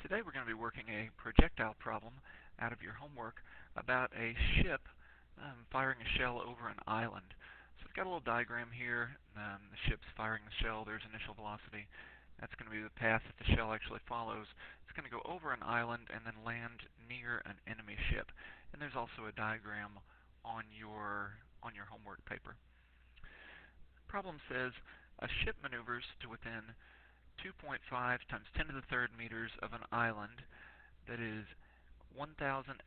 Today we're going to be working a projectile problem out of your homework about a ship firing a shell over an island. So we've got a little diagram here. The ship's firing the shell. There's initial velocity. That's going to be the path that the shell actually follows. It's going to go over an island and then land near an enemy ship. And there's also a diagram on your homework paper. Problem says a ship maneuvers to within 2.5 times 10 to the third meters of an island that is 1,800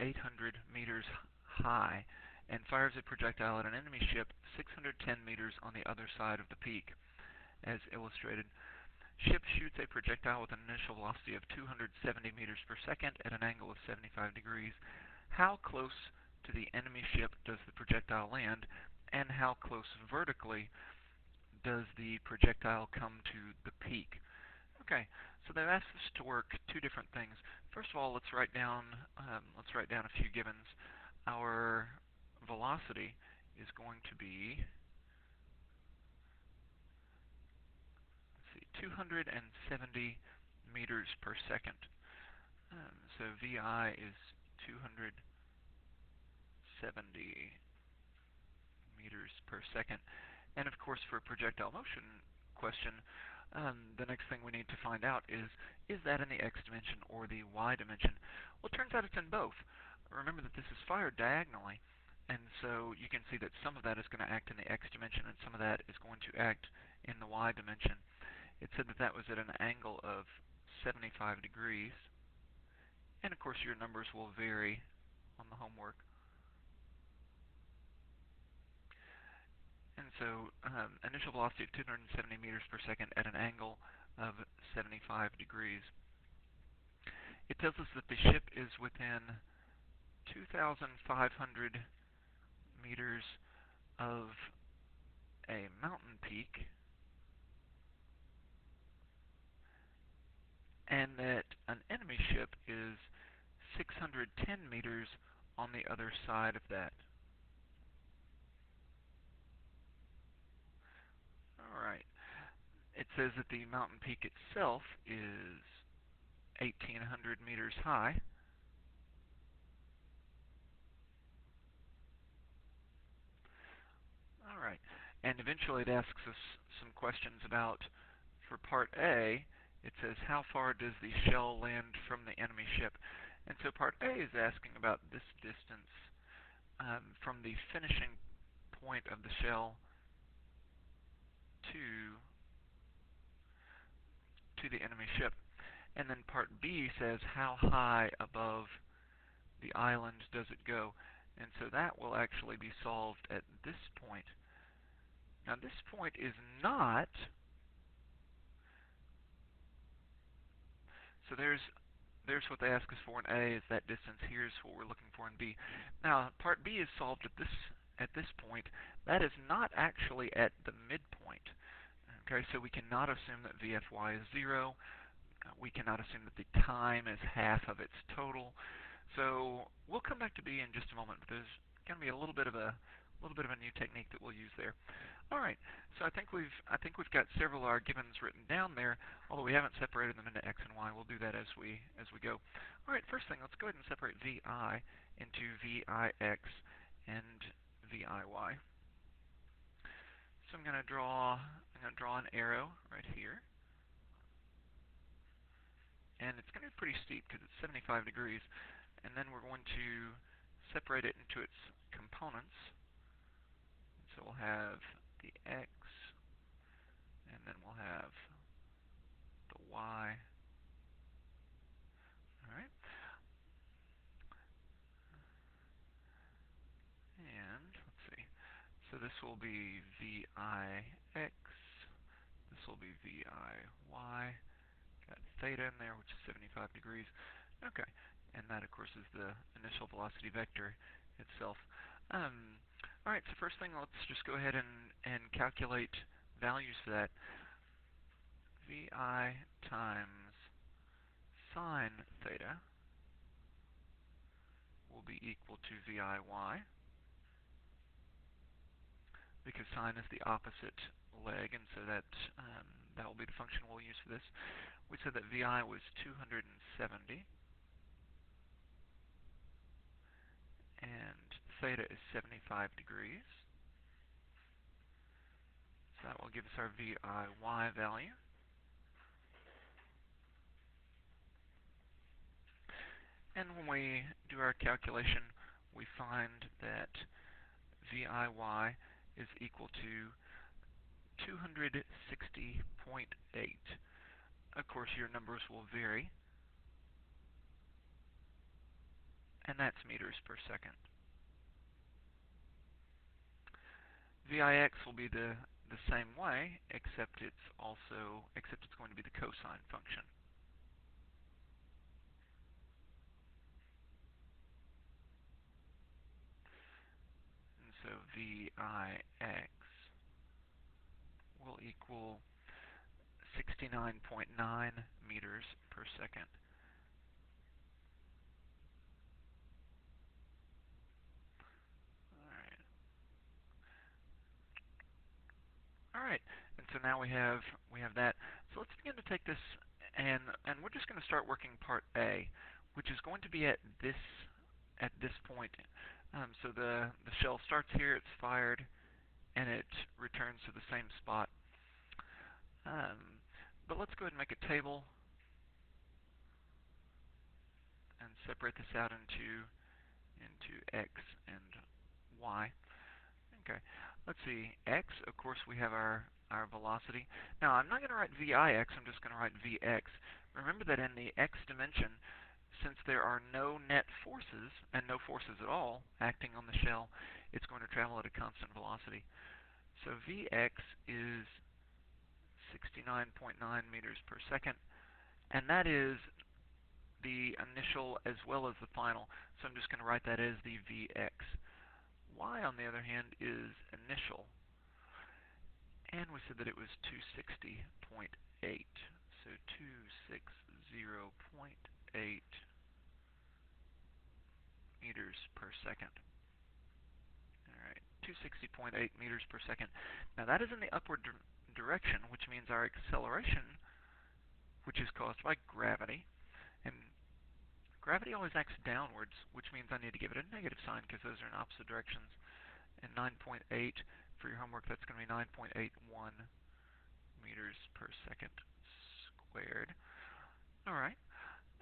meters high and fires a projectile at an enemy ship 610 meters on the other side of the peak, as illustrated. Ship shoots a projectile with an initial velocity of 270 meters per second at an angle of 75 degrees. How close to the enemy ship does the projectile land, and how close vertically does the projectile come to the peak? Okay, so they've asked us to work two different things. First of all, let's write down a few givens. Our velocity is going to be 270 meters per second. So VI is 270 meters per second. And of course, for a projectile motion question, the next thing we need to find out is that in the x dimension or the y dimension? Well, it turns out it's in both. Remember that this is fired diagonally, and so you can see that some of that is going to act in the x dimension and some of that is going to act in the y dimension. It said that that was at an angle of 75 degrees, and of course your numbers will vary on the homework. And so initial velocity of 270 meters per second at an angle of 75 degrees. It tells us that the ship is within 2,500 meters of a mountain peak, and that an enemy ship is 610 meters on the other side of that. Alright. It says that the mountain peak itself is 1,800 meters high. Alright. And eventually it asks us some questions about, for part A, it says how far does the shell land from the enemy ship? And so part A is asking about this distance from the finishing point of the shell to the enemy ship. And then part B says how high above the island does it go? And so that will actually be solved at this point. Now this point is not, so there's what they ask us for in A is that distance. Here's what we're looking for in B. Now part B is solved at this point. That is not actually at the midpoint. Okay, so we cannot assume that VFY is 0. We cannot assume that the time is half of its total. So we'll come back to B in just a moment, but there's going to be a little bit of a new technique that we'll use there. All right, so I think we've got several of our givens written down there, although we haven't separated them into x and y. We'll do that as we go. All right, first thing, let's go ahead and separate VI into VIX and VIY. So I'm going to draw an arrow right here. And it's going to be pretty steep because it's 75 degrees. And then we're going to separate it into its components. So we'll have the x, and then we'll have the y. All right. And let's see. So this will be VIX. This will be VIY. Got theta in there, which is 75 degrees. Okay. And that, of course, is the initial velocity vector itself. All right, so first thing, let's just go ahead and calculate values for that. VI times sine theta will be equal to VIY, because sine is the opposite leg, and so that will be the function we'll use for this, which we said that VI was 270, and theta is 75 degrees. So that will give us our VIY value. And when we do our calculation, we find that VIY is equal to 260.8. Of course, your numbers will vary, and that's meters per second. VIX will be the same way, except it's going to be the cosine function. And so VIX will equal 69.9 meters per second. All right, and so now we have that. So let's begin to take this, and we're just going to start working part A, which is going to be at this point. So the shell starts here, it's fired, and it returns to the same spot. But let's go ahead and make a table and separate this out into X and Y. Okay, let's see. X, of course, we have our velocity. Now, I'm not going to write VIX, I'm just going to write VX. Remember that in the X dimension, since there are no net forces, and no forces at all, acting on the shell, it's going to travel at a constant velocity. So Vx is 69.9 meters per second, and that is the initial as well as the final. So I'm just going to write that as the Vx. Y, on the other hand, is initial, and we said that it was 260.8. So 260.8 meters per second. All right, 260.8 meters per second. Now that is in the upward direction, which means our acceleration, which is caused by gravity, and gravity always acts downwards, which means I need to give it a negative sign because those are in opposite directions. And 9.8 for your homework, that's going to be 9.81 meters per second squared. All right,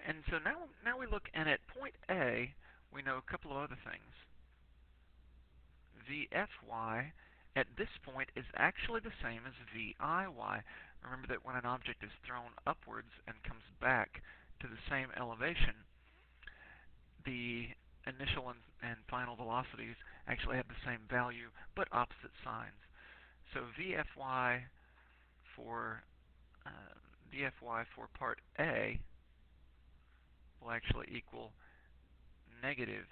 and so now we look, and at point A, we know a couple of other things. Vfy at this point is actually the same as Viy. Remember that when an object is thrown upwards and comes back to the same elevation, the initial and final velocities actually have the same value, but opposite signs. So Vfy for part A will actually equal negative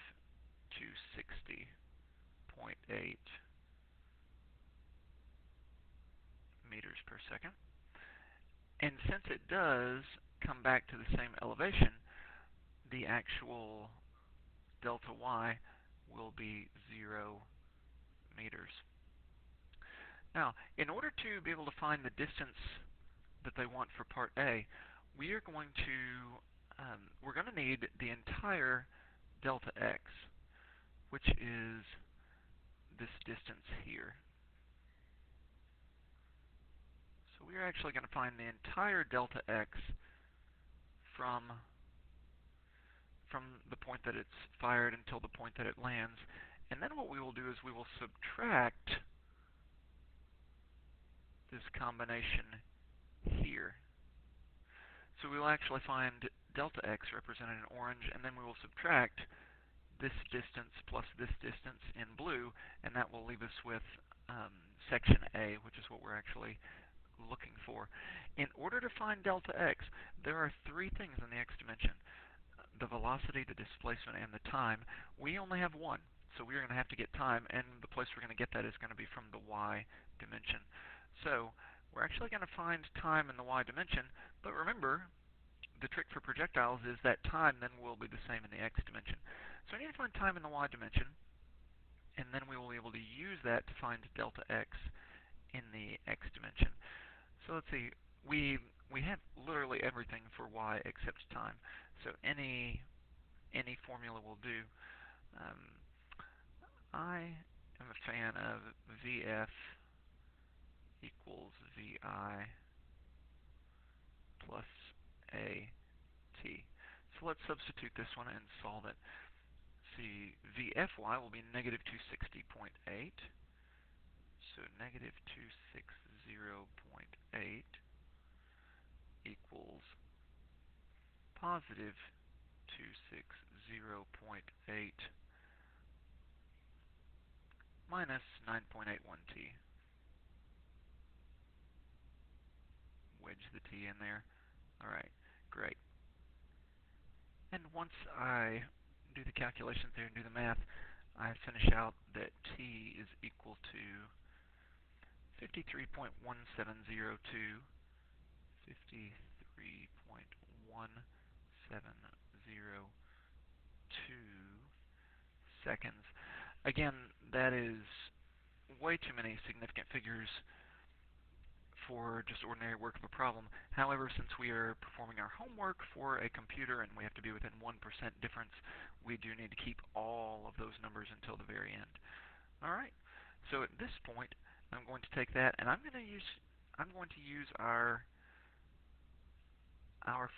260.8 meters per second. And since it does come back to the same elevation, the actual delta y will be 0 meters. Now, in order to be able to find the distance that they want for part A, we're going to need the entire delta x, which is this distance here. So we're actually going to find the entire delta x from the point that it's fired until the point that it lands. And then what we will do is we will subtract this combination here. So we will actually find delta x represented in orange, and then we will subtract this distance plus this distance in blue, and that will leave us with section A, which is what we're actually looking for. In order to find delta x, there are three things in the x dimension: the velocity, the displacement, and the time. We only have one, so we're going to have to get time, and the place we're going to get that is going to be from the y dimension. So we're actually going to find time in the y dimension, but remember, the trick for projectiles is that time then will be the same in the x dimension. So I need to find time in the y dimension, and then we will be able to use that to find delta x in the x dimension. So let's see, we we have literally everything for y except time. So any formula will do. Um, I am a fan of VF equals VI plus AT. So let's substitute this one and solve it. See, VFY will be negative 260.8. So negative 260.8 equals positive 260.8 minus 9.81t. Wedge the t in there. Alright, great. And once I do the calculations there and do the math, I finish out that t is equal to 53.1702, 53.1702 seconds. Again, that is way too many significant figures for just ordinary work of a problem. However, since we are performing our homework for a computer and we have to be within 1% difference, we do need to keep all of those numbers until the very end. Alright, so at this point, I'm going to take that and I'm going to use our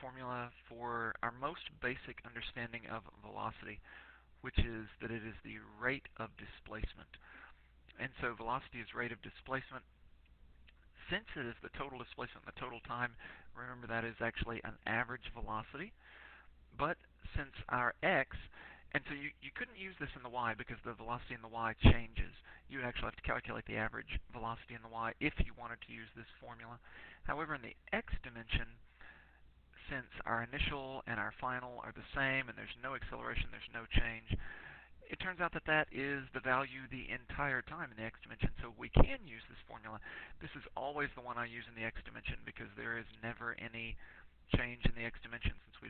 formula for our most basic understanding of velocity, which is that it is the rate of displacement. And so velocity is rate of displacement. Since it is the total displacement the total time, remember that is actually an average velocity. But since our x, and so you couldn't use this in the y because the velocity in the y changes. You would actually have to calculate the average velocity in the y if you wanted to use this formula. However, in the x dimension, since our initial and our final are the same and there's no acceleration, there's no change, it turns out that that is the value the entire time in the x dimension, so we can use this formula. This is always the one I use in the x dimension because there is never any change in the x dimension since we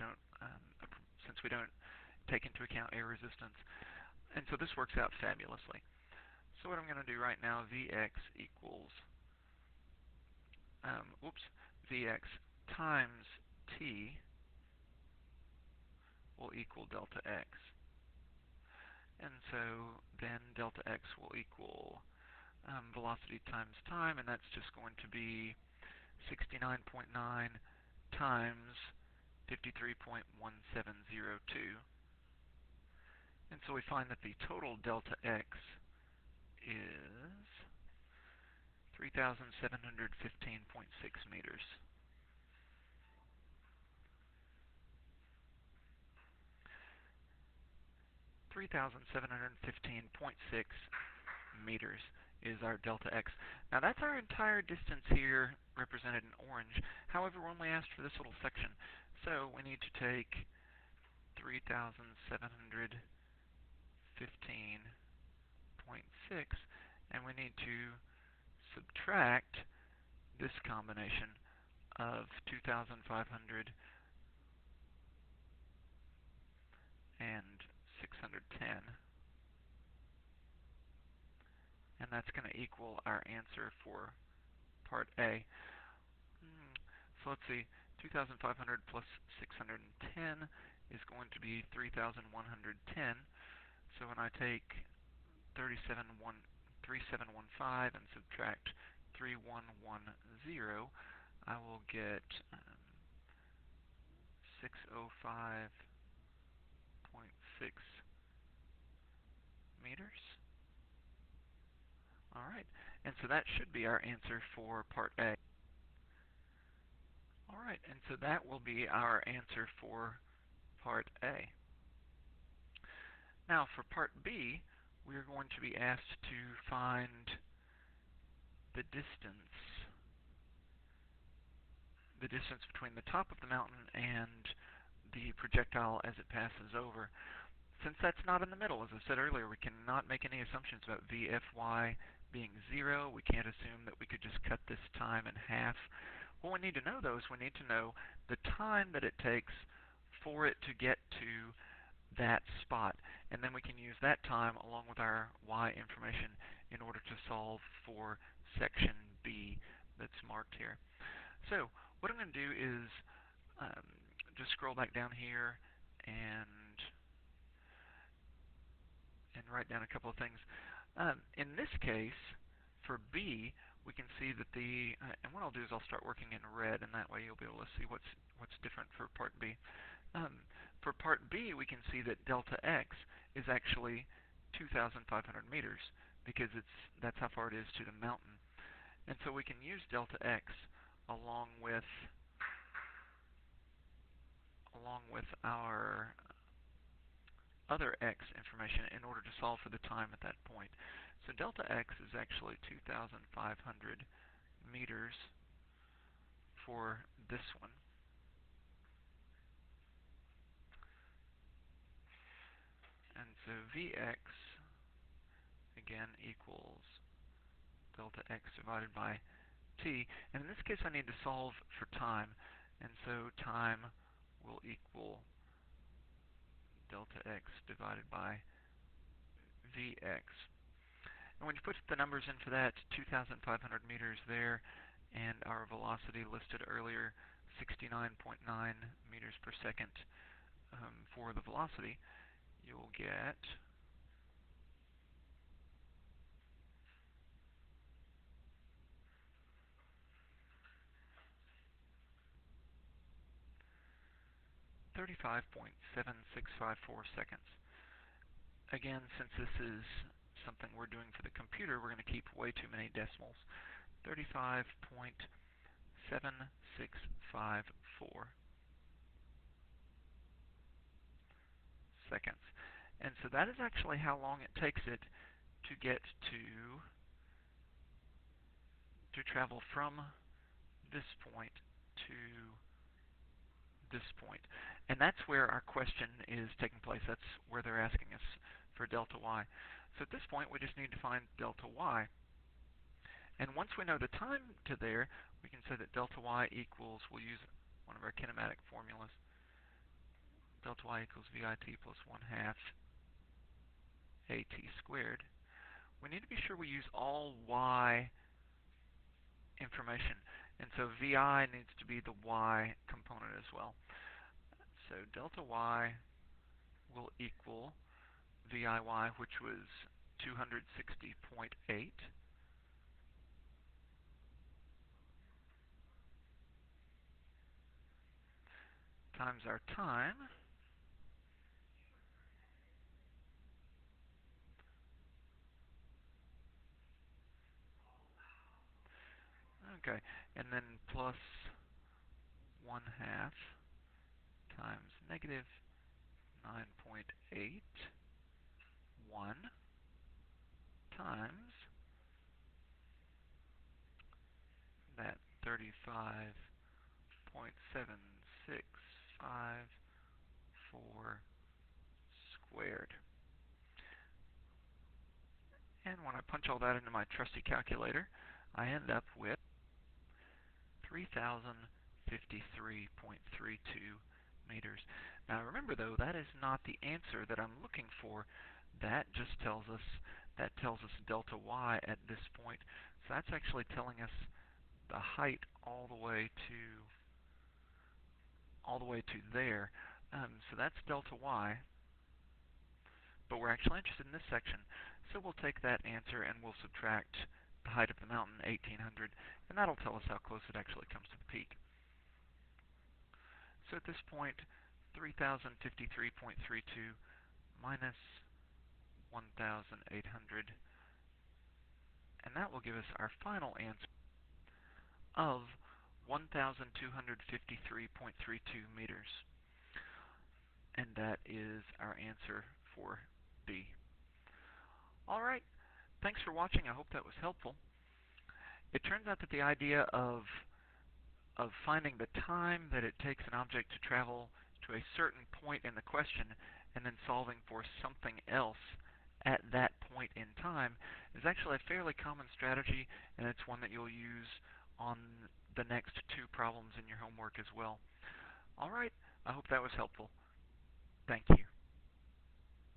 don't take into account air resistance. And so this works out fabulously. So what I'm going to do right now, Vx equals, Vx times t will equal delta x. And so then delta x will equal velocity times time, and that's just going to be 69.9 times 53.1702. And so we find that the total delta x is 3,715.6 meters. 3,715.6 meters is our delta x. Now that's our entire distance here represented in orange. However, we're only asked for this little section. So we need to take 3,715.6 and we need to subtract this combination of 2,500 and 610, and that's going to equal our answer for part A. So let's see, 2,500 plus 610 is going to be 3,110. So when I take 3715 and subtract 3110, I will get 605.6 meters. All right, and so that should be our answer for part A. All right, and so that will be our answer for part A. Now for part B, we're going to be asked to find the distance between the top of the mountain and the projectile as it passes over. Since that's not in the middle, as I said earlier, we cannot make any assumptions about VFY being 0. We can't assume that we could just cut this time in half. What we need to know, though, is we need to know the time that it takes for it to get to that spot. And then we can use that time along with our y information in order to solve for section B that's marked here. So What I'm going to do is um, just scroll back down here and write down a couple of things. In this case, for B, we can see that and what I'll do is I'll start working in red, and that way you'll be able to see what's different for part B. For part B, we can see that delta x is actually 2,500 meters because that's how far it is to the mountain. And so we can use delta x along with our other x information in order to solve for the time at that point. So delta x is actually 2,500 meters for this one. And so Vx, again, equals delta x divided by t. And in this case, I need to solve for time. And so time will equal delta x divided by Vx. And when you put the numbers in for that, 2,500 meters there, and our velocity listed earlier, 69.9 meters per second for the velocity, you'll get 35.7654 seconds. Again, since this is something we're doing for the computer, we're going to keep way too many decimals. 35.7654 seconds. And so that is actually how long it takes it to get to travel from this point to this point. And that's where our question is taking place. That's where they're asking us for delta y. So at this point, we just need to find delta y. And once we know the time to there, we can say that delta y equals, we'll use one of our kinematic formulas, delta y equals VIT plus 1/2 AT squared. We need to be sure we use all y information. And so VI needs to be the y component as well. So delta y will equal VIY, which was 260.8, times our time, okay, and then plus 1/2 times negative 9.81 times that 35.7654 squared. And when I punch all that into my trusty calculator, I end up with 3,053.32 meters. Now remember though, that is not the answer that I'm looking for. That just tells us delta y at this point. So that's actually telling us the height all the way to there. So that's delta y, but we're actually interested in this section. So we'll take that answer and we'll subtract the height of the mountain, 1,800, and that'll tell us how close it actually comes to the peak. So at this point, 3,053.32 minus 1,800, and that will give us our final answer of 1,253.32 meters. And that is our answer for B. All right, thanks for watching. I hope that was helpful. It turns out that the idea of finding the time that it takes an object to travel to a certain point in the question and then solving for something else at that point in time is actually a fairly common strategy, and it's one that you'll use on the next two problems in your homework as well. All right, I hope that was helpful. Thank you.